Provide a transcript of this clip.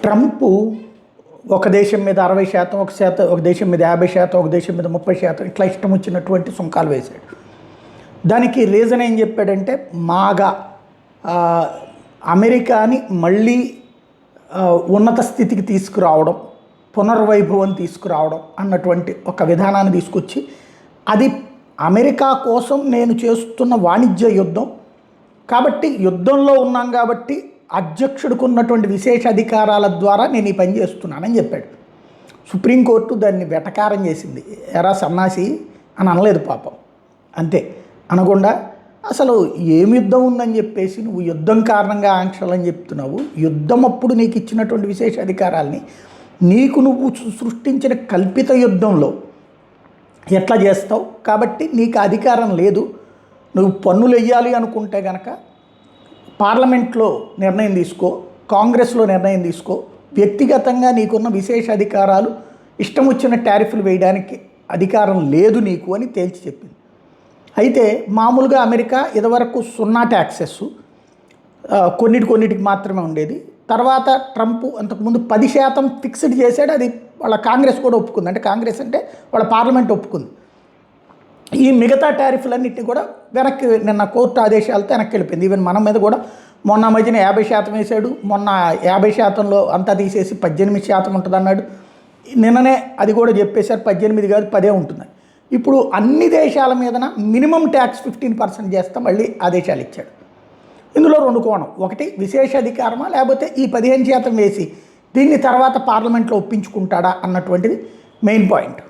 Trump ఒక దేశం మీద 60%, ఒక దేశం మీద 50%, ఒక దేశం మీద 30%, ఇట్లా ఇష్టం వచ్చినటువంటి సుంకాలు వేశాడు. దానికి రీజన్ ఏం చెప్పాడంటే మాగా అమెరికాని మళ్ళీ ఉన్నత స్థితికి తీసుకురావడం, పునర్వైభవం తీసుకురావడం అన్నటువంటి ఒక విధానాన్ని తీసుకొచ్చి, అది అమెరికా కోసం నేను చేస్తున్న వాణిజ్య యుద్ధం కాబట్టి, యుద్ధంలో ఉన్నాం కాబట్టి అధ్యక్షుడికి ఉన్నటువంటి విశేష అధికారాల ద్వారా నేను ఈ పని చేస్తున్నానని చెప్పాడు. సుప్రీంకోర్టు దాన్ని వెటకారం చేసింది. ఎరా సన్నాసి అని అనలేదు పాపం, అంతే అనకుండా అసలు ఏమి యుద్ధం ఉందని చెప్పేసి నువ్వు యుద్ధం కారణంగా ఆంక్షలు అని చెప్తున్నావు. యుద్ధం అప్పుడు నీకు ఇచ్చినటువంటి విశేష అధికారాల్ని నీకు నువ్వు సృష్టించిన కల్పిత యుద్ధంలో ఎట్లా చేస్తావు? కాబట్టి నీకు అధికారం లేదు. నువ్వు పన్నులు వెయ్యాలి అనుకుంటే కనుక పార్లమెంట్లో నిర్ణయం తీసుకో, కాంగ్రెస్లో నిర్ణయం తీసుకో. వ్యక్తిగతంగా నీకున్న విశేష అధికారాలు ఇష్టం వచ్చిన టారిఫ్లు వేయడానికి అధికారం లేదు నీకు అని తేల్చి చెప్పింది. అయితే మామూలుగా అమెరికా ఇదివరకు 0 ట్యాక్సెస్ కొన్నిటికి మాత్రమే ఉండేది. తర్వాత ట్రంప్ అంతకుముందు 10% ఫిక్స్డ్ చేశాడు. అది వాళ్ళ కాంగ్రెస్ కూడా ఒప్పుకుంది. అంటే కాంగ్రెస్ అంటే వాళ్ళ పార్లమెంట్ ఒప్పుకుంది. ఈ మిగతా టారిఫ్లన్నింటినీ కూడా వెనక్కి నిన్న కోర్టు ఆదేశాలతో వెనక్కి వెళ్ళిపోయింది. ఈవెన్ మన మీద కూడా మొన్న మధ్యన 50% వేసాడు. మొన్న 50%లో అంతా తీసేసి 18% ఉంటుంది అన్నాడు. నిన్ననే అది కూడా చెప్పేశారు, 18 కాదు 10 ఉంటుంది. ఇప్పుడు అన్ని దేశాల మీదన మినిమం ట్యాక్స్ 15% చేస్తా మళ్ళీ ఆదేశాలు ఇచ్చాడు. ఇందులో 2 కోణం, ఒకటి విశేష అధికారమా లేకపోతే ఈ 15% వేసి దీన్ని తర్వాత పార్లమెంట్లో ఒప్పించుకుంటాడా అన్నటువంటిది మెయిన్ పాయింట్.